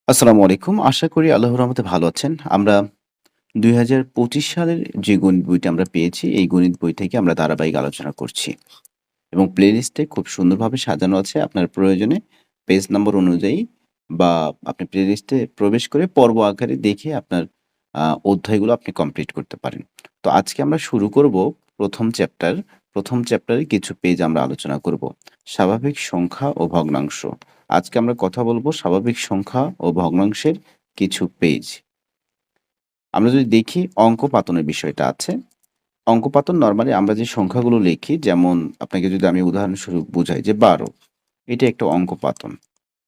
আসসালামু আলাইকুম। আশা করি আল্লাহর রহমতে ভালো আছেন। আমরা ২০২৫ সালের যে গণিত বইটা আমরা পেয়েছি, এই গণিত বই থেকে আমরা ধারাবাহিক আলোচনা করছি এবং প্লেলিস্টে খুব সুন্দরভাবে সাজানো আছে। আপনার প্রয়োজনে পেজ নাম্বার অনুযায়ী বা আপনি প্লেলিস্টে প্রবেশ করে পর্ব আকারে দেখে আপনার অধ্যায়গুলো আপনি কমপ্লিট করতে পারেন। তো আজকে আমরা শুরু করব ১ম চ্যাপ্টার। ১ম চ্যাপ্টারে কিছু পেজ আমরা আলোচনা করব। স্বাভাবিক সংখ্যা ও ভগ্নাংশ। আজকে আমরা কথা বলব স্বাভাবিক সংখ্যা ও ভগ্নাংশের কিছু পেজ। আমরা যদি দেখি অঙ্ক পাতনের বিষয়টা আছে। অঙ্ক পাতন নরমালি আমরা যে সংখ্যাগুলো লিখি যেমন আপনাকে যদি আমি উদাহরণস্বরূপ বুঝাই যে ১২ এটা একটা অঙ্ক পাতন।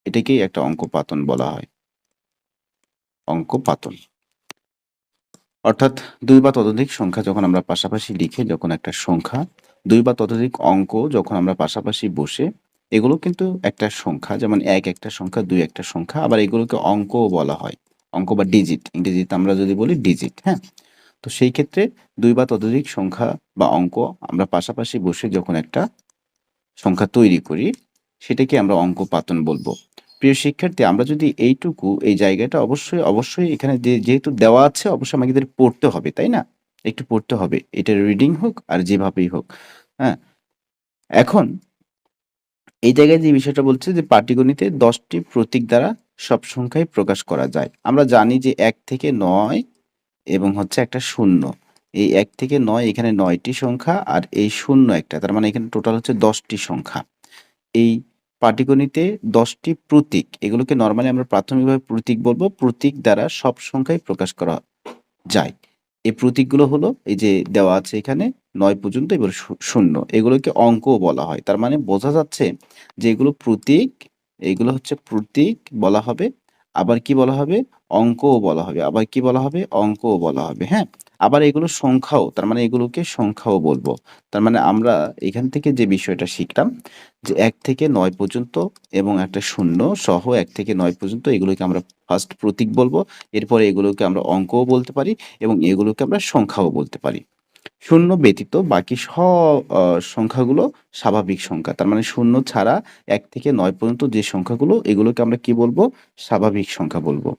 এটাকেই একটা অঙ্ক পাতন বলা হয়। অঙ্ক পাতন। অর্থাৎ ২ বা ততোধিক সংখ্যা যখন আমরা পাশাপাশি লিখি যখন একটা সংখ্যা ২ বা ততোধিক অঙ্ক যখন আমরা পাশাপাশি বসে এগুলো কিন্তু একটা সংখ্যা যেমন ১ একটা সংখ্যা, ২ একটা সংখ্যা আবার এগুলোকে অঙ্কও বলা হয়। অঙ্ক বা ডিজিট ইংরেজিতে আমরা যদি বলি ডিজিট, হ্যাঁ? তো সেই ক্ষেত্রে ২ বা ততোধিক সংখ্যা বা অঙ্ক আমরা পাশাপাশি বসে যখন একটা সংখ্যা তৈরি করি, সেটাকে আমরা অঙ্ক পাতন বলবো। প্রিয় শিক্ষার্থী, আমরা যদি এইটুকু এই জায়গাটা অবশ্যই এখানে যেহেতু দেওয়া আছে অবশ্যই আমাদের পড়তে হবে, তাই না? একটু পড়তে হবে। এটা রিডিং হোক আর যেভাবেই হোক, হ্যাঁ? এখন এই জায়গায় যে বিষয়টা বলছে যে পাটিগণিতে ১০ টি প্রতীক দ্বারা সব সংখ্যাই প্রকাশ করা যায়। আমরা জানি যে ১ থেকে ৯ এবং হচ্ছে একটা শূন্য। এই ১ থেকে ৯ এখানে ৯ টি সংখ্যা আর এই শূন্য একটা। তার মানে এখানে টোটাল হচ্ছে ১০ টি সংখ্যা। এই পাটিগণিতে ১০ টি প্রতীক, এগুলোকে নরমালি আমরা প্রাথমিকভাবে প্রতীক বলব। প্রতীক দ্বারা সব সংখ্যাই প্রকাশ করা যায়। এই প্রতীকগুলো হলো এই যে দেওয়া আছে এখানে ৯ পর্যন্ত এবার শূন্য। এগুলোকে অঙ্কও বলা হয়। তার মানে বোঝা যাচ্ছে যে এগুলো প্রতীক, এগুলো হচ্ছে প্রতীক বলা হবে। আবার কি বলা হবে? অঙ্কও বলা হবে। আবার কি বলা হবে? অঙ্কও বলা হবে। হ্যাঁ? আবার এগুলো সংখ্যাও, তার মানে এগুলোকে সংখ্যাও বলবো। তার মানে আমরা এখান থেকে যে বিষয়টা শিখলাম যে ১ থেকে ৯ পর্যন্ত এবং একটা শূন্য সহ ১ থেকে ৯ পর্যন্ত এগুলোকে আমরা ফার্স্ট প্রতীক বলব। এরপরে এগুলোকে আমরা অঙ্কও বলতে পারি এবং এগুলোকে আমরা সংখ্যাও বলতে পারি। শূন্য ব্যতীত বাকি সংখ্যাগুলো স্বাভাবিক সংখ্যা। তার মানে শূন্য ছাড়া ১ থেকে ৯ পর্যন্ত যে সংখ্যাগুলো এগুলোকে আমরা কি বলবো? স্বাভাবিক সংখ্যা বলবো।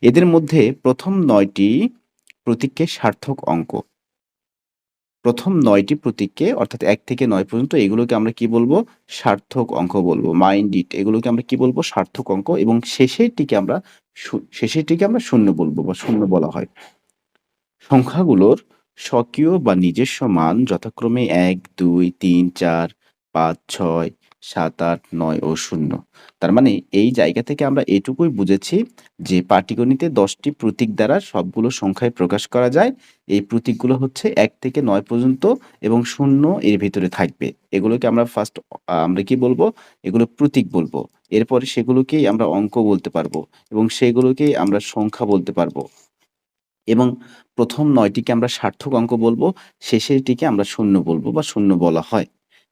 এদের মধ্যে ১ম ৯ টি প্রতীককে সার্থক অঙ্ক। ১ম ৯ টি প্রতীককে অর্থাৎ ১ থেকে ৯ পর্যন্ত এগুলোকে আমরা কি বলবো? সার্থক অঙ্ক বলবো। মাইন্ড ইট এগুলোকে আমরা কি বলবো? সার্থক অঙ্ক এবং শেষেরটিকে আমরা শূন্য বলবো বা শূন্য বলা হয়। সংখ্যাগুলোর স্বকীয় বা নিজস্ব মান যথাক্রমে ১, ২, ৩, ৪, ৫, ৬, ৭, ৮, ৯ ও ০। তার মানে এই জায়গা থেকে আমরা এটুকুই বুঝেছি যে পাটিগণিতে ১০ টি প্রতীক দ্বারা সবগুলো সংখ্যাই প্রকাশ করা যায়। এই প্রতীকগুলো হচ্ছে ১ থেকে ৯ পর্যন্ত এবং ০ এর ভেতরে থাকবে। এগুলোকে আমরা আমরা কি বলবো? এগুলো প্রতীক বলবো। এরপরে সেগুলোকেই আমরা অঙ্ক বলতে পারবো এবং সেগুলোকেই আমরা সংখ্যা বলতে পারবো। এবং ১ম ৯ টিকে আমরা সার্থক অঙ্ক বলবো, শেষেরটিকে আমরা শূন্য বলবো বা শূন্য বলা হয়।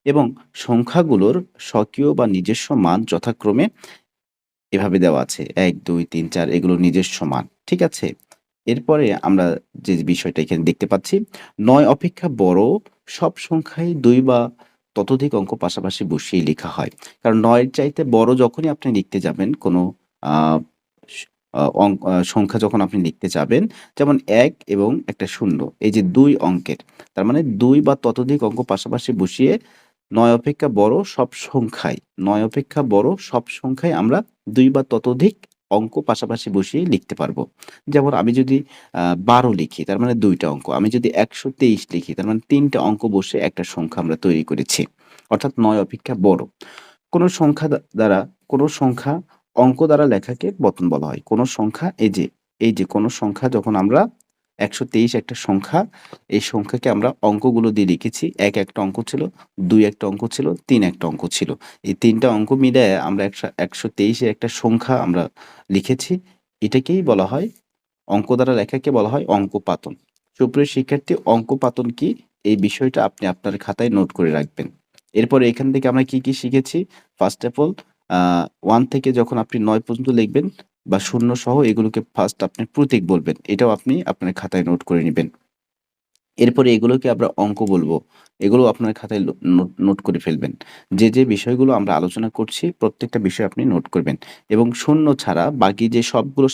এবং সংখ্যাগুলোর স্বকীয় বা নিজস্ব মান যথাক্রমে এভাবে দেওয়া আছে ১, ২, ৩, ৪ এগুলো নিজস্ব মান। ঠিক আছে? এরপরে আমরা যে বিষয়টা এখানে দেখতে পাচ্ছি, ৯ অপেক্ষা বড় সব সংখ্যাই ২ বা ততোধিক অঙ্ক পাশাপাশি বসিয়ে লেখা হয়। কারণ ৯ এর চাইতে বড় যখনই আপনি লিখতে যাবেন কোনো আ স আ অং আ সংখ্যা যখন আপনি লিখতে যাবেন, যেমন ১ এবং একটা শূন্য এই যে ২ অঙ্কের। তার মানে ২ বা ততোধিক অঙ্ক পাশাপাশি বসিয়ে ৯ অপেক্ষা বড় সব সংখ্যাই ৯ অপেক্ষা বড় সব সংখ্যাই আমরা ২ বা ততোধিক অঙ্ক পাশাপাশি বসিয়ে লিখতে পারবো। যেমন আমি যদি ১২ লিখি তার মানে ২ টা অঙ্ক। আমি যদি ১২৩ লিখি তার মানে ৩ টা অঙ্ক বসে একটা সংখ্যা আমরা তৈরি করেছি। অর্থাৎ ৯ অপেক্ষা বড়। কোন সংখ্যা দ্বারা কোন সংখ্যা অঙ্ক দ্বারা লেখাকে বর্তন বলা হয়। কোন সংখ্যা এই যে কোন সংখ্যা যখন আমরা ১২৩ একটা সংখ্যা, এই সংখ্যাকে আমরা অঙ্কগুলো দিয়ে লিখেছি। ১ একটা অঙ্ক ছিল, ২ একটা অঙ্ক ছিল, ৩ একটা অঙ্ক ছিল। এই ৩ টা অঙ্ক মিলায়া আমরা ১২৩ এর একটা সংখ্যা আমরা লিখেছি। এটাকেই বলা হয় অঙ্ক দ্বারা লেখাকে বলা হয় অঙ্কপাতন। সুপ্রিয় শিক্ষার্থী, অঙ্কপাতন কি? এই বিষয়টা আপনি আপনার খাতায় নোট করে রাখবেন। এরপরে এখান থেকে আমরা কি শিখেছি? ফার্স্ট অফ অল আ ১ থেকে যখন আপনি ৯ পর্যন্ত লিখবেন বা শূন্য সহ এগুলোকে ফার্স্ট আপনি প্রতীক বলবেন। এটাও আপনি আপনার খাতায় নোট করে নিবেন। এরপরে এগুলোকে আমরা অঙ্ক বলবো। এগুলো আপনার খাতায় নোট করে ফেলবেন। যে বিষয়গুলো আমরা আলোচনা করছি প্রত্যেকটা বিষয় আপনি নোট করবেন এবং শূন্য ছাড়া বাকি যে সবগুলো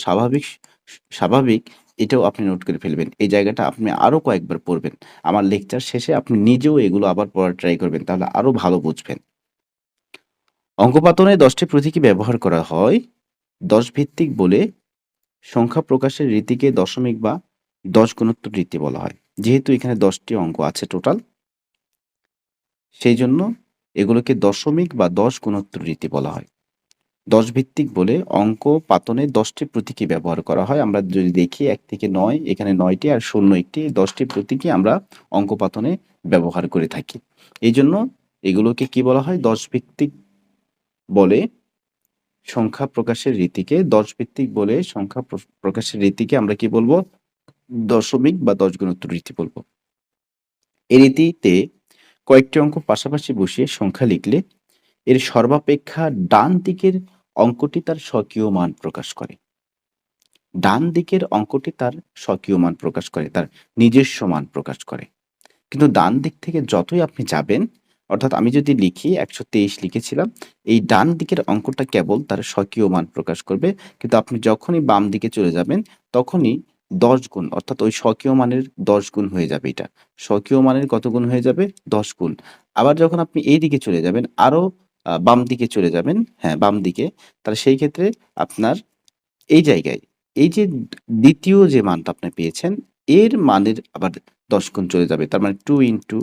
স্বাভাবিক এটাও আপনি নোট করে ফেলবেন। এই জায়গাটা আপনি আরো কয়েকবার পড়বেন। আমার লেকচার শেষে আপনি নিজেও এগুলো আবার পড়ার ট্রাই করবেন। তাহলে আরো ভালো বুঝবেন। অঙ্কপাতনে ১০ টি প্রতীকী ব্যবহার করা হয়। ১০ ভিত্তিক বলে সংখ্যা প্রকাশের রীতিকে দশমিক বা ১০ গুণোত্তর রীতি বলা হয়। যেহেতু এখানে ১০ টি অঙ্ক আছে টোটাল, সেইজন্য এগুলোকে দশমিক বা ১০ গুণোত্তর রীতি বলা হয়। ১০ ভিত্তিক বলে অঙ্ক পাতনে ১০ টি প্রতীকী ব্যবহার করা হয়। আমরা যদি দেখি ১ থেকে ৯ এখানে ৯ টি আর ০ একটি ১০ টি প্রতীকী আমরা অঙ্ক পাতনে ব্যবহার করে থাকি। এইজন্য এগুলোকে কি বলা হয়? ১০ ভিত্তিক বলে সংখ্যা প্রকাশের রীতিকে ১০ ভিত্তিক বলে সংখ্যা প্রকাশের রীতিকে আমরা কি বলবো? দশমিক বা ১০ গুণোত্তর রীতি বলবো। এই রীতিতে কয়েকটি অঙ্ক পাশাপাশি বসিয়ে সংখ্যা লিখলে এর সর্বাপেক্ষা ডান দিকের অঙ্কটি তার স্বকীয় মান প্রকাশ করে। ডান দিকের অঙ্কটি তার স্বকীয় মান প্রকাশ করে, তার নিজস্ব মান প্রকাশ করে। কিন্তু ডান দিক থেকে যতই আপনি যাবেন, অর্থাৎ আমি যদি লিখি ১২৩ লিখেছিলাম, এই ডান দিকের অঙ্কটা কেবল তার স্বকীয় মান প্রকাশ করবে। কিন্তু আপনি যখনই বাম দিকে চলে যাবেন, তখনই ১০ গুণ অর্থাৎ ওই স্বকীয় মানের ১০ গুণ হয়ে যাবে এটা। স্বকীয় মানের কত গুণ হয়ে যাবে? ১০ গুণ। আবার যখন আপনি এইদিকে চলে যাবেন, আরো বাম দিকে চলে যাবেন, হ্যাঁ, বাম দিকে, তাহলে সেই ক্ষেত্রে আপনার এই জায়গায় এই যে ২য় যে মানটা আপনি পেয়েছেন, এর মানের আবার ১০ গুণ চলে যাবে। তার মানে 2 ইনটু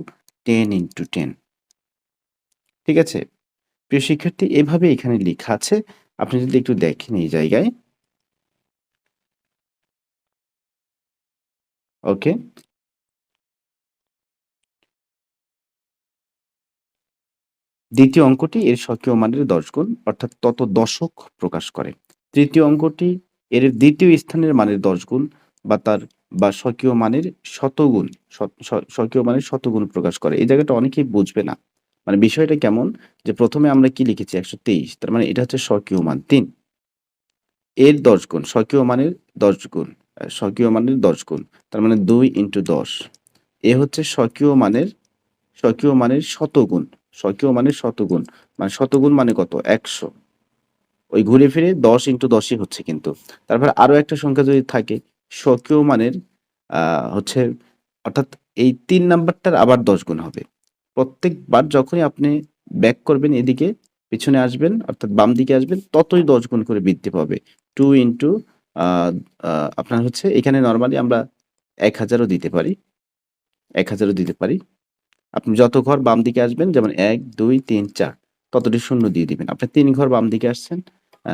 10 ইনটু 10। ঠিক আছে? প্রিয় শিক্ষার্থী, এভাবে এখানে লেখা আছে। আপনি যদি একটু দেখেন এই জায়গায়। ওকে? দ্বিতীয় অঙ্কটি এর স্বকীয় মানের ১০ গুণ অর্থাৎ তত দশক প্রকাশ করে। তৃতীয় অঙ্কটি এর দ্বিতীয় স্থানের মানের ১০ গুণ বা তার স্বকীয় মানের শতগুণ স স স্বকীয় মানের শতগুণ প্রকাশ করে। এই জায়গাটা অনেকেই বুঝবে না। মানে বিষয়টা কেমন? যে ১ম এ আমরা কি লিখেছি? ১২৩, তার মানে এটা হচ্ছে স্বকীয় মান ৩। এর ১০ গুণ, স্বকীয় মানের ১০ গুণ, স্বকীয় মানের ১০ গুণ। তার মানে ২ ইনটু ১০। এ হচ্ছে স্বকীয় মানের শতগুণ। স্বকীয় মানের শতগুণ। মানে শতগুণ মানে কত? ১০০। ওই ঘুরে ফিরে ১০ ইনটু ১০ ই হচ্ছে কিন্তু। তারপরে আরো একটা সংখ্যা যদি থাকে, স্বকীয় মানের আ হচ্ছে অর্থাৎ এই ৩ নাম্বারটার আবার ১০ গুণ হবে। প্রত্যেকবার যখনই আপনি ব্যাক করবেন এদিকে, পিছনে আসবেন অর্থাৎ বাম দিকে আসবেন, ততই ১০ গুণ করে বৃদ্ধি পাবে। 2 ইনটু আ আ আপনার হচ্ছে এখানে নরমালি আমরা ১,০০০ ও দিতে পারি। ১,০০০ ও দিতে পারি। আপনি যত ঘর বাম দিকে আসবেন, যেমন ১, ২, ৩, ৪ ততটি শূন্য দিয়ে দিবেন। আপনি ৩ ঘর বাম দিকে আসছেন, আ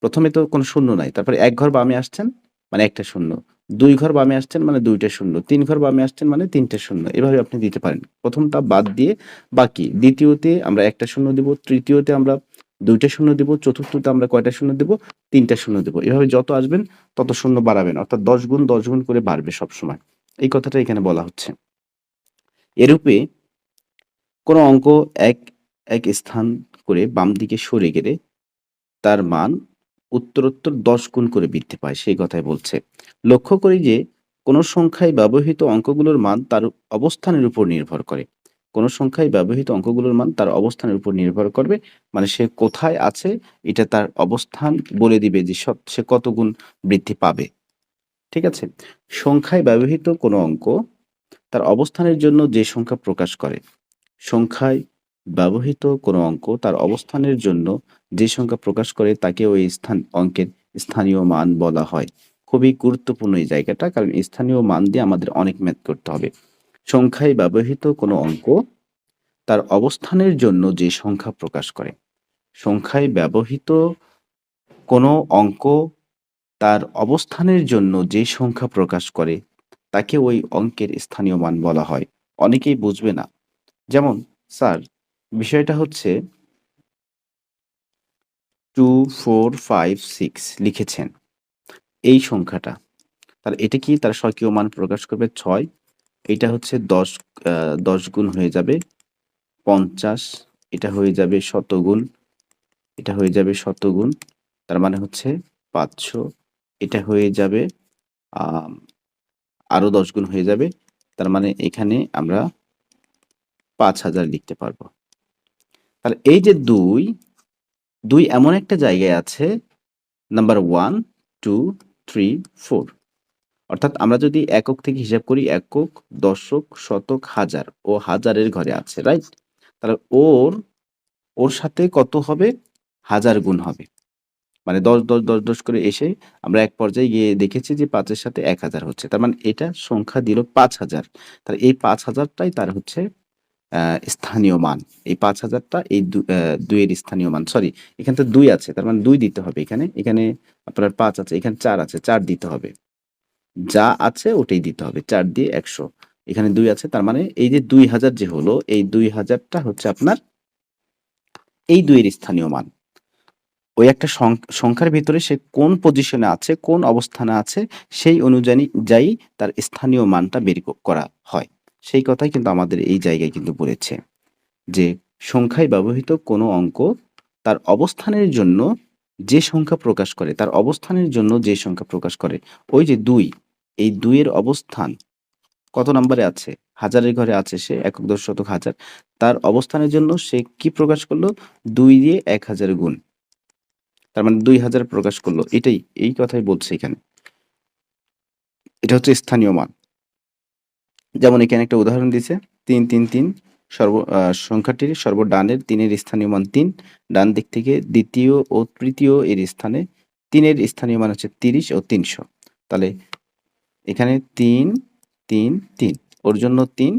১ম এ তো কোনো শূন্য নাই। তারপরে ১ ঘর বামে আসছেন, মানে ১ টা শূন্য। ২ ঘর বামে আসছেন মানে ২ টা শূন্য। ৩ ঘর বামে আসছেন মানে ৩ টা শূন্য। এভাবে আপনি দিতে পারেন। ১ম টা বাদ দিয়ে বাকি। দ্বিতীয়তে আমরা ১ টা শূন্য দিব, তৃতীয়তে আমরা ২ টা শূন্য দিব, চতুর্থতে আমরা কয়টা শূন্য দিব? ৩ টা শূন্য দিব। এভাবে যত আসবেন তত শূন্য বাড়াবেন। অর্থাৎ ১০ গুণ ১০ গুণ করে বাড়বে সবসময়। এই কথাটা এখানে বলা হচ্ছে। এরূপে কোনো অঙ্ক এক, এক স্থান করে বাম দিকে সরে গেলে তার মান উত্তরোত্তর ১০ গুণ করে বৃদ্ধি পায়, সেই কথাই বলছে। লক্ষ্য করি যে কোনো সংখ্যায় ব্যবহৃত অঙ্কগুলোর মান তার অবস্থানের উপর নির্ভর করে। কোনো সংখ্যায় ব্যবহৃত অঙ্কগুলোর মান তার অবস্থানের উপর নির্ভর করবে। মানে সে কোথায় আছে এটা তার অবস্থান বলে দিবে যে সে কত গুণ বৃদ্ধি পাবে। ঠিক আছে? সংখ্যায় ব্যবহৃত কোনো অঙ্ক তার অবস্থানের জন্য যে সংখ্যা প্রকাশ করে, সংখ্যায় ব্যবহৃত কোনো অঙ্ক তার অবস্থানের জন্য যে সংখ্যা প্রকাশ করে তাকে ওই অঙ্কের স্থানীয় মান বলা হয়। খুবই গুরুত্বপূর্ণ এই জায়গাটা, কারণ স্থানীয় মান দিয়ে আমাদের অনেক ম্যাথ করতে হবে। সংখ্যায় ব্যবহৃত কোনো অঙ্ক তার অবস্থানের জন্য যে সংখ্যা প্রকাশ করে, সংখ্যায় ব্যবহৃত কোনো অঙ্ক তার অবস্থানের জন্য যে সংখ্যা প্রকাশ করে তাকে ওই অঙ্কের স্থানীয় মান বলা হয়। অনেকেই বুঝবে না। যেমন, স্যার, বিষয়টা হচ্ছে 2, 4, 5, 6 লিখেছেন এই সংখ্যাটা। তাহলে এটা কি তার স্বকীয় মান প্রকাশ করবে? ৬। এটা হচ্ছে ১০ গুণ হয়ে যাবে ৫০। এটা হয়ে যাবে শতগুণ, এটা হয়ে যাবে শতগুণ। তার মানে হচ্ছে ৫০০। এটা হয়ে যাবে আম আরো ১০ গুণ হয়ে যাবে তার মানে এখানে আমরা ৫,০০০ লিখতে পারবো। তাহলে এই যে ২ এমন একটা জায়গায় আছে নাম্বার 1, 2, 3, 4, অর্থাৎ আমরা যদি একক থেকে হিসাব করি একক, দশক, শতক, হাজার, ও হাজারের ঘরে আছে, রাইট? তাহলে ওর সাথে কত হবে? ১,০০০ গুণ হবে। মানে ১০, ১০, ১০, ১০ করে এসে আমরা এক পর্যায়ে গিয়ে দেখেছি যে ৫ এর সাথে ১,০০০ হচ্ছে। তার মানে এটা সংখ্যা দিল ৫,০০০। তাহলে এই ৫,০০০ টাই তার হচ্ছে স্থানীয় মান। এই ৫,০০০ টা এই ২ এর স্থানীয় মান। সরি, এখানে তো ২ আছে। তার মানে ২ দিতে হবে এখানে। এখানে আপনার ৫ আছে, এখানে ৪ আছে। ৪ দিতে হবে। যা আছে ওটাই দিতে হবে। ৪ দিয়ে ১০০। এখানে ২ আছে। তার মানে এই যে ২,০০০ যে হলো, এই ২,০০০ টা হচ্ছে আপনার এই ২ এর স্থানীয় মান। ওই একটা সংখ্যার ভিতরে সে কোন পজিশনে আছে, কোন অবস্থানে আছে, সেই অনুযায়ী তার স্থানীয় মানটা বের করা হয়। সেই কথাই কিন্তু আমাদের এই জায়গায় কিন্তু বলেছে যে সংখ্যায় ব্যবহৃত কোনো অঙ্ক তার অবস্থানের জন্য যে সংখ্যা প্রকাশ করে, তার অবস্থানের জন্য যে সংখ্যা প্রকাশ করে, ওই যে ২, এই ২ এর অবস্থান কত নম্বরে আছে? হাজারের ঘরে আছে সে, একক, দশক, শতক, হাজার। তার অবস্থানের জন্য সে কি প্রকাশ করলো? ২ দিয়ে ১,০০০ গুণ। তার মানে ২,০০০ প্রকাশ করলো। এই কথাই বলছে এখানে। এটা হচ্ছে স্থানীয় মান। যেমন এখানে একটা উদাহরণ দিছে ৩, ৩, ৩, সংখ্যাটির সর্বডানের ৩ এর স্থানীয় মান ৩। ডান দিক থেকে দ্বিতীয় ও তৃতীয় এর স্থানে ৩ এর স্থানীয় মান হচ্ছে ৩০ ও ৩০০। তাহলে এখানে ৩, ৩, ৩, ওর জন্য ৩,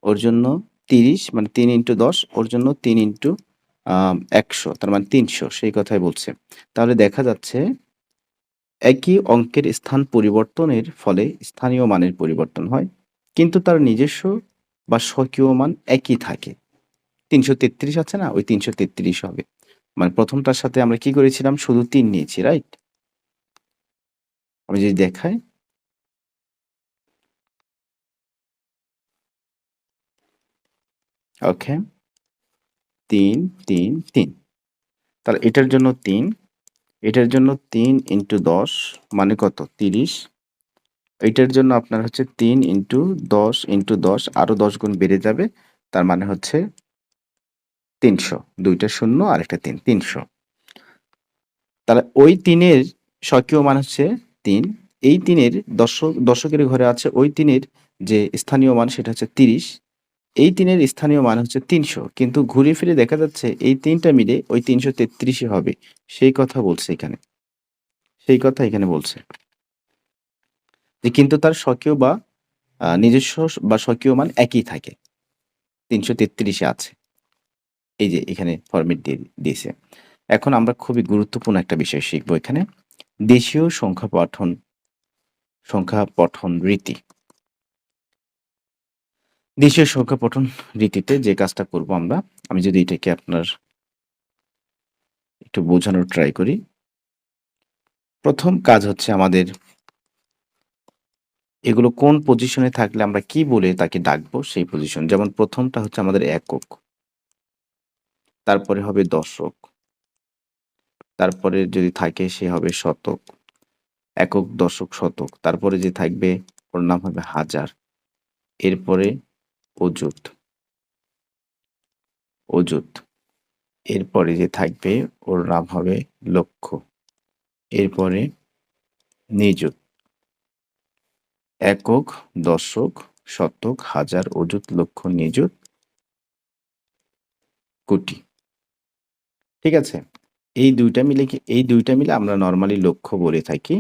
ওর জন্য ৩০, মানে ৩ ইন্টু ১০, ওর জন্য ৩ ইন্টু ১০০, তার মানে ৩০০, সেই কথাই বলছে। তাহলে দেখা যাচ্ছে একই অঙ্কের স্থান পরিবর্তনের ফলে স্থানীয় মানের পরিবর্তন হয়, কিন্তু তার নিজস্ব বা স্বকীয় মান একই থাকে। ৩৩৩ আছে না? ওই ৩৩৩ হবে। মানে প্রথমটার সাথে আমরা কি করেছিলাম? শুধু ৩ নিয়েছি, রাইট? আমি যদি দেখাই, ওকে, ৩, ৩, ৩। তাহলে এটার জন্য ৩, এটার জন্য ৩ ইন্টু ১০ মানে কত? ৩০। এইটার জন্য আপনার হচ্ছে ৩ ইন্টু ১০ ইন্টু ১০, আরো ১০ গুণ বেড়ে যাবে। তার মানে হচ্ছে ৩০০। ২ টা ০ আর একটা ৩, ৩০০। তাহলে ওই ৩ এর স্বকীয় মান হচ্ছে ৩। এই ৩ এর দশকের ঘরে আছে ওই ৩ এর যে স্থানীয় মান সেটা হচ্ছে ৩০। এই ৩ এর স্থানীয় মান হচ্ছে ৩০০। কিন্তু ঘুরে ফিরে দেখা যাচ্ছে এই ৩ টা মিলে ওই ৩৩৩ ই হবে। সেই কথা বলছে এখানে। সেই কথা এখানে বলছে। যে কিন্তু তার স্বকীয় বা নিজস্ব বা স্বকীয় মান একই থাকে। ৩৩৩ এ আছে। এই যে এখানে ফরমেট দিয়েছে। এখন আমরা খুবই গুরুত্বপূর্ণ একটা বিষয় শিখব এখানে। দেশীয় সংখ্যা পঠন রীতি। দেশীয় সংখ্যা পঠন রীতিতে যে কাজটা করব আমরা, আমি যদি এটাকে আপনার একটু বোঝানোর ট্রাই করি। প্রথম কাজ হচ্ছে আমাদের এগুলো কোন পজিশনে থাকলে আমরা কি বলে তাকে ডাকবো সেই পজিশন। যেমন প্রথমটা হচ্ছে আমাদের একক, তারপরে হবে দশক, তারপরে যদি থাকে সে হবে শতক, একক, দশক, শতক। তারপরে যে থাকবে ওর নাম হবে হাজার। এরপরে অযুত, অযুত। এরপরে যে থাকবে ওর নাম হবে লক্ষ। এরপরে নিযুত। একক, দশক, শতক, হাজার, অযুত, লক্ষ, নিযুত, কোটি। ঠিক আছে? এই ২ টা মিলে আমরা নরমালি লক্ষ বলে থাকি।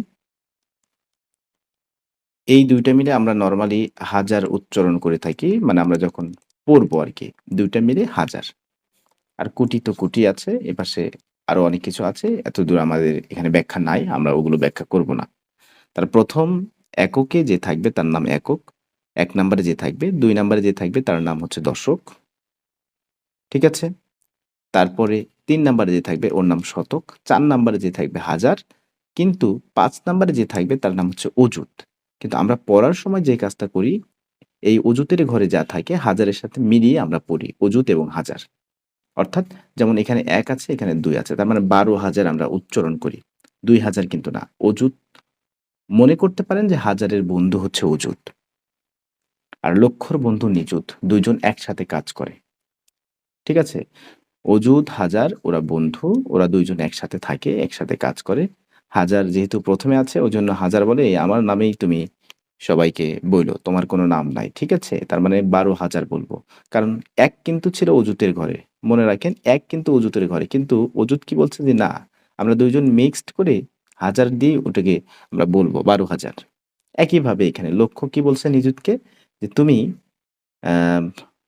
এই ২ টা মিলে আমরা নরমালি হাজার উচ্চারণ করে থাকি। মানে আমরা যখন পড়বো আরকি। ২ টা মিলে হাজার। আর কোটি তো কোটি আছে। এপাশে আরো অনেক কিছু আছে। এতদূর আমাদের এখানে ব্যাখ্যা নাই। আমরা ওগুলো ব্যাখ্যা করব না। তার ১ম এককে যে থাকবে তার নাম একক। ১ নাম্বারে যে থাকবে, ২ নাম্বারে যে থাকবে তার নাম হচ্ছে দশক। ঠিক আছে? তারপরে ৩ নাম্বারে যে থাকবে ওর নাম শতক। ৪ নাম্বারে যে থাকবে হাজার। কিন্তু ৫ নাম্বারে যে থাকবে তার নাম হচ্ছে অযুত। কিন্তু আমরা পড়ার সময় যে কাজটা করি, এই অযুতের ঘরে যা থাকে হাজারের সাথে মিলিয়ে আমরা পড়ি। অযুত এবং হাজার। অর্থাৎ যেমন এখানে ১ আছে, এখানে ২ আছে। তার মানে ১২,০০০ আমরা উচ্চারণ করি। ২,০০০ কিন্তু না। অযুত মনে করতে পারেন যে হাজারের বন্ধু হচ্ছে অযুত। আর লক্ষর বন্ধু নিযুত, ২ জন একসাথে কাজ করে। ঠিক আছে? অযুত, হাজার ওরা বন্ধু, ওরা ২ জন একসাথে থাকে, একসাথে কাজ করে। হাজার যেহেতু ১ম এ আছে ওজন্য হাজার বলে, "আমার নামেই তুমি সবাইকে বইলো, তোমার কোনো নাম নাই।" ঠিক আছে? তার মানে ১২,০০০ বলবো। কারণ ১ কিন্তু ছিল অযুতের ঘরে। মনে রাখেন ১ কিন্তু অযুতের ঘরে। কিন্তু অযুত কি বলছে যে, "না, আমরা ২ জন মিক্সড করে হাজার দিয়ে ওটাকে আমরা বলবো ১২,০০০।" একইভাবে এখানে লক্ষ্য কি বলছে নিযুতকে? যে, "তুমি আ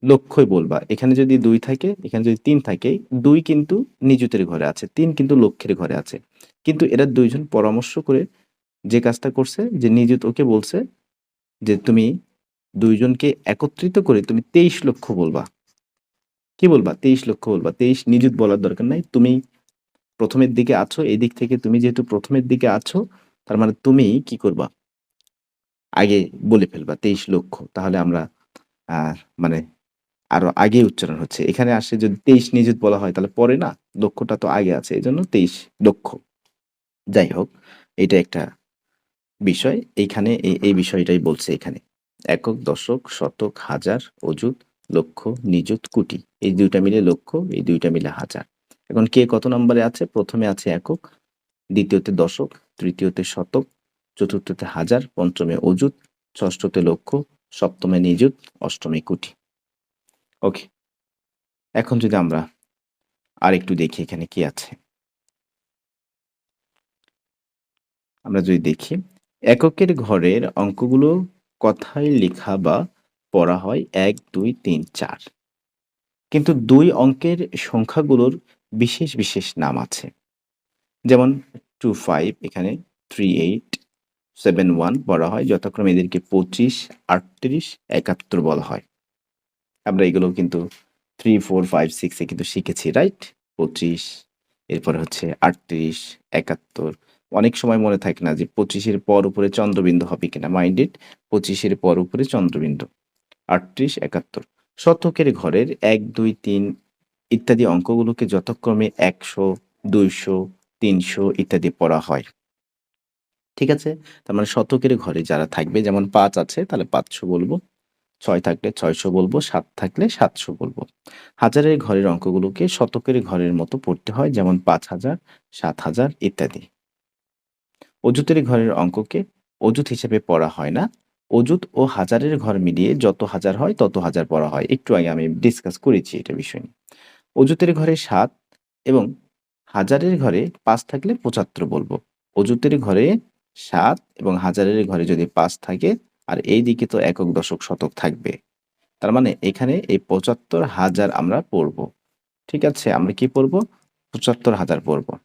লক্ষ্যই বলবা।" এখানে যদি ২ থাকে, এখানে যদি ৩ থাকে, ২ কিন্তু নিযুতের ঘরে আছে, ৩ কিন্তু লক্ষ্যের ঘরে আছে। কিন্তু এরা ২ জন পরামর্শ করে যে কাজটা করছে যে নিযুত ওকে বলছে যে, "তুমি ২ জনকে একত্রিত করে তুমি ২৩,০০,০০০ বলবা।" কি বলবা? ২৩,০০,০০০ বলবা। ২৩ নিযুত বলার দরকার নাই। তুমি ১ম এর দিকে আছো, এদিক থেকে তুমি যেহেতু ১ম এর দিকে আছো, তার মানে তুমি কি করবা? আগে বলে ফেলবা ২৩,০০,০০০। তাহলে আমরা আ মানে আরো আগে উচ্চারণ হচ্ছে। এখানে আসে যদি ২৩ নিযুত বলা হয় তাহলে পরে না? লক্ষটা তো আগে আছে। এজন্য ২৩,০০,০০০। যাই হোক, এইটা একটা বিষয়। এইখানে এই বিষয়টাই বলছে এখানে। একক, দশক, শতক, হাজার, অযুত, লক্ষ, নিযুত, কোটি। এই ২ টা মিলে লক্ষ, এই ২ টা মিলে হাজার। এখন কে কত নম্বরে আছে? ১ম এ আছে একক, দ্বিতীয়তে দশক, তৃতীয়তে শতক, চতুর্থতে হাজার, পঞ্চমে অযুত, ষষ্ঠতে লক্ষ, সপ্তমে নিযুত, অষ্টমে কোটি। ওকে। এখন যদি আমরা আরেকটু দেখি এখানে কি আছে। আমরা যদি দেখি, এককের ঘরের অঙ্কগুলো কথায় লেখা বা পড়া হয় ১, ২, ৩, ৪। কিন্তু ২ অঙ্কের সংখ্যাগুলোর বিশেষ নাম আছে। যেমন 25 এখানে 38, 71 বলা হয়। যথাক্রমে এদেরকে 25, 38, ৭১ বলা হয়। আমরা এগুলো কিন্তু 3, 4, 5, 6 এ কিন্তু শিখেছি, রাইট? 25 এরপরে হচ্ছে 38, ৭১। অনেক সময় মনে থাকে না যে 25 এর পর উপরে চন্দ্রবিন্দু হবে কিনা। মাইন্ড ইট 25 এর পর উপরে চন্দ্রবিন্দু। 38, ৭১। শতকের ঘরের ১, ২, ৩ ইত্যাদি অঙ্কগুলোকে যথাক্রমে ১০০, ২০০, ৩০০ ইত্যাদি পড়া হয়। ঠিক আছে? তার মানে শতকের ঘরে যারা থাকবে যেমন ৫ আছে তাহলে ৫০০ বলবো। ৬ থাকলে ৬০০ বলবো, ৭ থাকলে ৭০০ বলবো। হাজারের ঘরের অঙ্কগুলোকে শতকের ঘরের মতো পড়তে হয় যেমন ৫০০০, ৭০০০ ইত্যাদি। অযুতের ঘরের অঙ্ককে অযুত হিসেবে পড়া হয় না। অযুত ও হাজারের ঘর মিলিয়ে যত হাজার হয় তত হাজার পড়া হয়। একটু আগে আমি ডিসকাস করেছি এটা বিষয় নিয়ে। অযুতের ঘরে ৭ এবং হাজারের ঘরে ৫ থাকলে ৭৫ বলবো। অযুতের ঘরে ৭ এবং হাজারের ঘরে যদি ৫ থাকে আর এইদিকে তো একক, দশক, শতক থাকবে। তার মানে এখানে এই ৭৫,০০০ আমরা পড়ব। ঠিক আছে? আমরা কি পড়ব? ৭৫,০০০ পড়ব।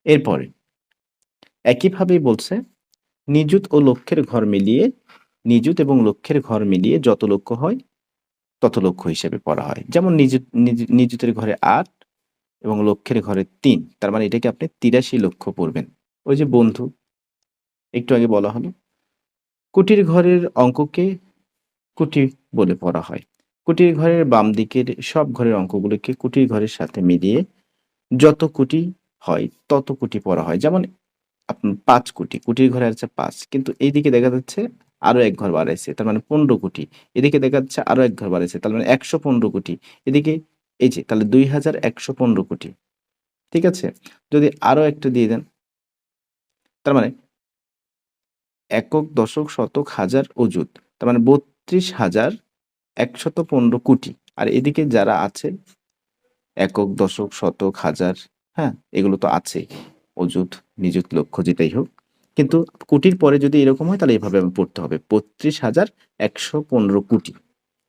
এরপরে একইভাবেই বলছে নিযুত ও লক্ষের ঘর মিলিয়ে নিযুত এবং লক্ষের ঘর মিলিয়ে যত লক্ষ হয় তত লক্ষ হিসেবে পড়া হয়। যেমন নিযুতের ঘরে ৮ এবং লক্ষের ঘরে ৩। তার মানে এটাকে আপনি ৮৩,০০,০০০ পড়বেন। ওই যে বন্ধু একটু আগে বলা হলো। কোটির ঘরের অঙ্ককে কুটি বলে পড়া হয়। কুটির ঘরের বাম দিকের সব ঘরের অঙ্কগুলোকে কুটির ঘরের সাথে মিলিয়ে যত কোটি হয় তত কোটি পড়া হয়। যেমন ৫ কোটি, কুটির ঘরে আছে ৫। কিন্তু এইদিকে দেখা যাচ্ছে আরো ১ ঘর বাড়াইছে। তার মানে ১৫ কোটি। এদিকে দেখা যাচ্ছে আরো ১ ঘর বাড়াইছে। তার মানে ১১৫ কোটি। এদিকে এই যে তাহলে ২,১১৫ কোটি। ঠিক আছে? যদি আরো একটা দিয়ে দেন, তার মানে একক, দশক, শতক, হাজার, অযুত। তার মানে ৩২,১১৫ কোটি। আর এদিকে যারা আছে একক, দশক, শতক, হাজার, হ্যাঁ? এগুলো তো আছেই। অযুত, নিযুত, লক্ষ যেটাই হোক। কিন্তু কোটির পরে যদি এরকম হয় তাহলে এভাবে পড়তে হবে। ৩২,১১৫ কোটি।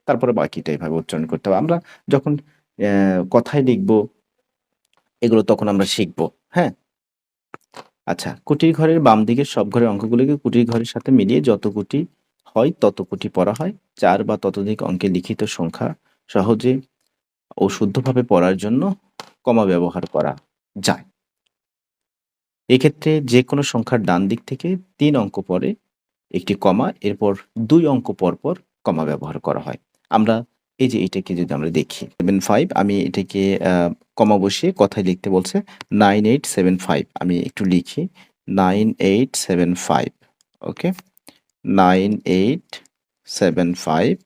তারপরে বাকিটা এভাবে উচ্চারণ করতে হবে। আমরা যখন কথায় লিখব এগুলো তখন আমরা শিখব। হ্যাঁ? আচ্ছা, কুটির ঘরের বাম দিকের সব ঘরের অঙ্কগুলোকে কুটির ঘরের সাথে মিলিয়ে যত কোটি হয় তত কোটি পড়া হয়। ৪ বা ততোধিক অঙ্কের লিখিত সংখ্যা সহজে ও শুদ্ধভাবে পড়ার জন্য কমা ব্যবহার করা যায়। এক্ষেত্রে যেকোনো সংখ্যার ডান দিক থেকে ৩ অঙ্ক পরে একটি কমা, এরপর ২ অঙ্ক পরপর কমা ব্যবহার করা হয়। আমরা এই যে এটাকে যদি আমরা দেখি 75 আমি এটাকে কমা বসিয়ে কথায় লিখতে বলছে 9875 আমি একটু লিখি 9875 ওকে? 9875 475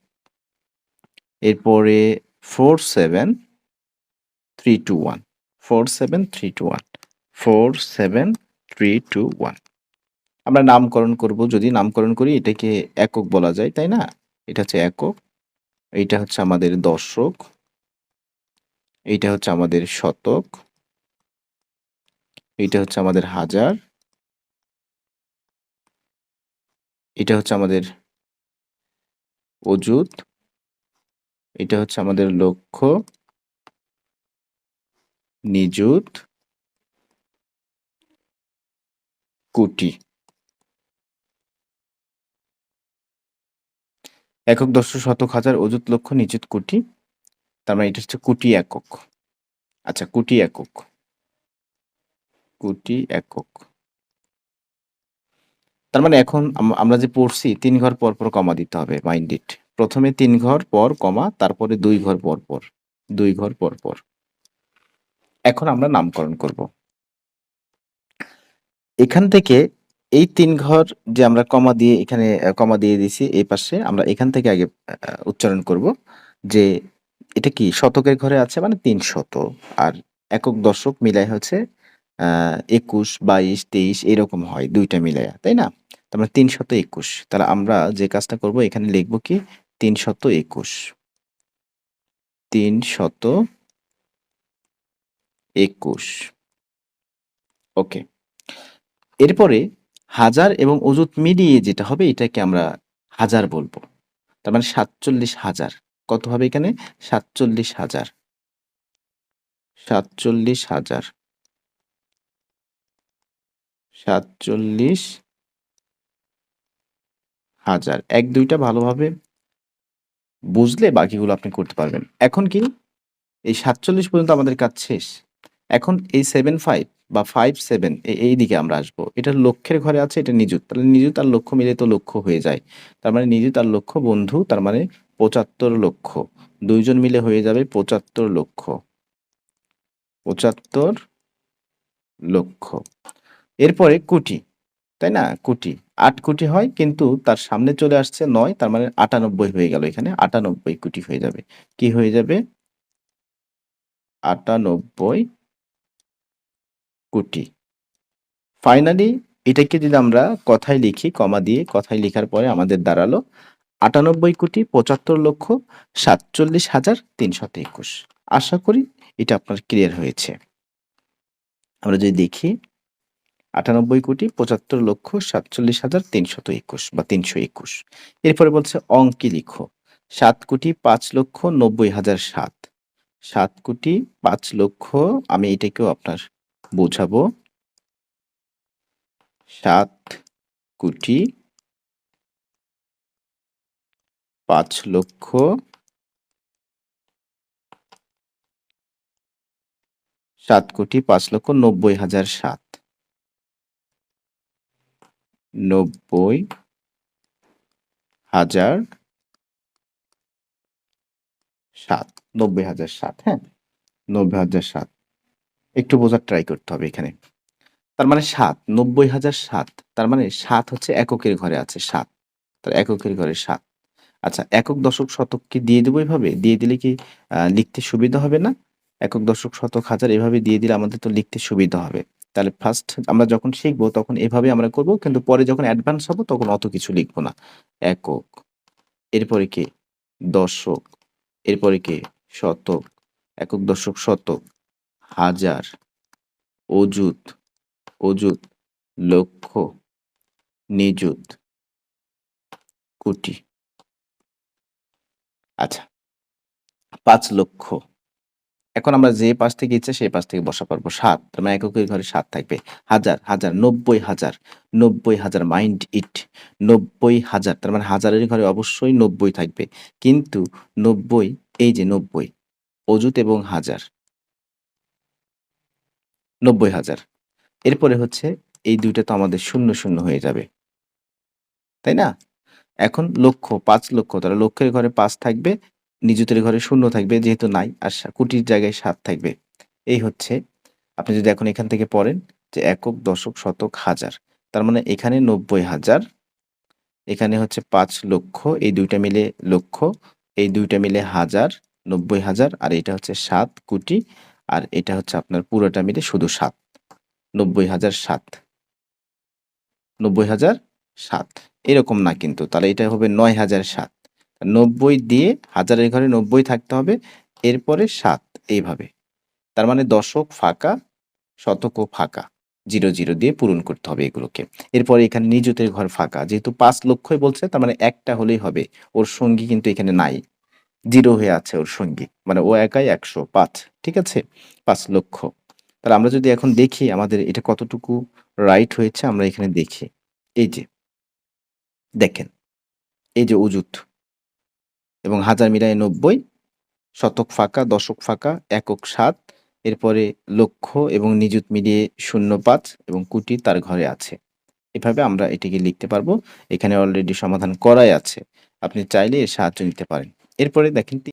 এরপরে 47321 47321 47321 আমরা নামকরণ করব, যদি নামকরণ করি এটাকে একক বলা যায়, তাই না? এটা হচ্ছে একক, এইটা হচ্ছে আমাদের দশক, এইটা হচ্ছে আমাদের শতক, এইটা হচ্ছে আমাদের হাজার, এটা হচ্ছে আমাদের অযুত, এটা হচ্ছে আমাদের লক্ষ, নিযুত, কোটি। একক, দশক, শতক, হাজার, অযুত, লক্ষ, নিযুত, কোটি। তার মানে এটা হচ্ছে কোটি একক। আচ্ছা, কোটি একক, কোটি একক। তার মানে এখন আমরা যে পড়ছি ৩ ঘর পর, পর কমা দিতে হবে, মাইন্ড ইট। প্রথমে ৩ ঘর পর কমা, তারপরে ২ ঘর পর, পর। ২ ঘর পর, পর। এখন আমরা নামকরণ করব। এখান থেকে এই ৩ ঘর যে আমরা কমা দিয়ে এখানে কমা দিয়ে দিছি এই পাশে, আমরা এখান থেকে আগে উচ্চারণ করব যে এটা কি শতকের ঘরে আছে মানে ৩০০, আর একক দশক মিলায় হচ্ছে ২১, ২২, ২৩ এরকম হয় ২ টা মিলায়া, তাই না? তার মানে ৩২১। তাহলে আমরা যে কাজটা করব এখানে লিখব কি ৩২১। ৩২১। ওকে। এরপরে হাজার এবং অযুত মিলিয়ে যেটা হবে এটাকে আমরা হাজার বলবো। তার মানে ৪৭,০০০। কত হবে এখানে? ৪৭,০০০। ৪৭,০০০। ৪৭,০০০। ১-২টা ভালোভাবে বুঝলে বাকিগুলো আপনি করতে পারবেন। এখন কি? এই ৪৭ পর্যন্ত আমাদের কাজ শেষ। এখন এই ৭৫ বা ৫-৭ এইদিকে আমরা আসবো। এটা লক্ষের ঘরে আছে, এটা নিযুত। তাহলে নিযুত আর লক্ষ মিলে তো লক্ষ হয়ে যায়। তার মানে নিযুত আর লক্ষ বন্ধু, তার মানে ৭৫,০০,০০০। ২ জন মিলে হয়ে যাবে ৭৫,০০,০০০। ৭৫,০০,০০০। এরপরে কোটি, তাই না? কোটি। ৮ কোটি হয় কিন্তু তার সামনে চলে আসছে ৯, তার মানে ৯৮ হয়ে গেল এখানে। ৯৮ কোটি হয়ে যাবে। কি হয়ে যাবে? ৯৮ কোটি। ফাইনালি এটাকে যদি আমরা কথায় লিখি, কমা দিয়ে কথায় লিখার পরে আমাদের দাঁড়ালো ৯৮,৭৪,৪৭,৩২১। আশা করি এটা আপনার ক্লিয়ার হয়েছে। আমরা যদি দেখি ৯৮,৭৪,৪৭,৩২১ বা ৩২১। এরপরে বলছে অঙ্কে লিখো ৭,৫,৯০,০০০ ৭। ৭,৫,০০,০০০, আমি এটাকেও আপনার বোঝাবো। ৭,৫,০০,০০০। ৭,৫,৯০,০০০ ৭। ৯০,০০০ ৭। ৯০,০০০ হ্যাঁ? ৯০,০০০। একটু বোঝার ট্রাই করতে হবে এখানে। তার মানে ৭, ৯০,০০০ তার মানে ৭ হচ্ছে এককের ঘরে আছে ৭। তাহলে এককের ঘরে ৭। আচ্ছা, একক, দশক, শতক কি দিয়ে দেব এভাবে? দিয়ে দিলে কি লিখতে সুবিধা হবে না? একক, দশক, শতক, হাজার এভাবে দিয়ে দিলে আমাদের তো লিখতে সুবিধা হবে। তাহলে ফার্স্ট আমরা যখন শিখব তখন এভাবে আমরা করব, কিন্তু পরে যখন অ্যাডভান্স হব তখন অত কিছু লিখব না। একক, এরপরে কি? দশক, এরপরে কি? শতক, একক, দশক, শতক, হাজার, অযুত, অযুত, লক্ষ, নিযুত, কোটি। আচ্ছা, ৫,০০,০০০। এখন আমরা যে পাশ থেকে ইচ্ছা সেই পাশ থেকে বসা পারবো। ৭, তার মানে এককের ঘরে ৭ থাকবে। হাজার, হাজার, ৯০,০০০, ৯০,০০০ মাইন্ড ইট। ৯০,০০০ তার মানে হাজারের ঘরে অবশ্যই ৯০ থাকবে। কিন্তু ৯০, এই যে ৯০, অযুত এবং হাজার। ৯০,০০০। এরপরে হচ্ছে এই ২ টা তো আমাদের ০,০০ হয়ে যাবে। তাই না? এখন লক্ষ, ৫,০০,০০০, তাহলে লক্ষের ঘরে ৫ থাকবে, নিযুতের ঘরে ০ থাকবে যেহেতু নাই, আর কোটির জায়গায় ৭ থাকবে। এই হচ্ছে, আপনি যদি এখন এখান থেকে পড়েন যে একক, দশক, শতক, হাজার। তার মানে এখানে ৯০,০০০, এখানে হচ্ছে ৫,০০,০০০, এই ২ টা মিলে লক্ষ, এই ২ টা মিলে হাজার, ৯০,০০০, আর এটা হচ্ছে ৭,০০,০০,০০০, আর এটা হচ্ছে আপনার পুরোটা মিলে শুধু ৭, ৯০,০০৭, ৯০,০০৭, এরকম না কিন্তু। তাহলে এটা হবে ৯,০০৭। ৯০ দিয়ে হাজারের ঘরে ৯০ থাকতে হবে, এরপরে ৭, এইভাবে। তার মানে দশক ফাঁকা, শতকও ফাঁকা। ০ দিয়ে পূরণ করতে হবে এগুলোকে। এরপরে এখানে নিযুতের ঘর ফাঁকা। যেহেতু ৫,০০,০০০ বলছে, তার মানে একটা হলেই হবে। ওর সঙ্গী কিন্তু এখানে নাই। 0 হয়ে আছে ওর সঙ্গী। মানে ও একাই ১০৫। ঠিক আছে? ৫,০০,০০০। তাহলে আমরা যদি এখন দেখি আমাদের এটা কতটুকু রাইট হয়েছে, আমরা এখানে দেখি। এই যে, দেখেন। এই যে অযুত এবং হাজার মিলায় ৯০, শতক ফাঁকা, দশক ফাঁকা, একক ৭, এরপরে লক্ষ এবং নিযুত মিলিয়ে ০৫ এবং কোটি তার ঘরে আছে। এভাবে আমরা এটিকে লিখতে পারবো। এখানে অলরেডি সমাধান করাই আছে। আপনি চাইলে এর সাহায্য নিতে পারেন। এরপরে দেখেন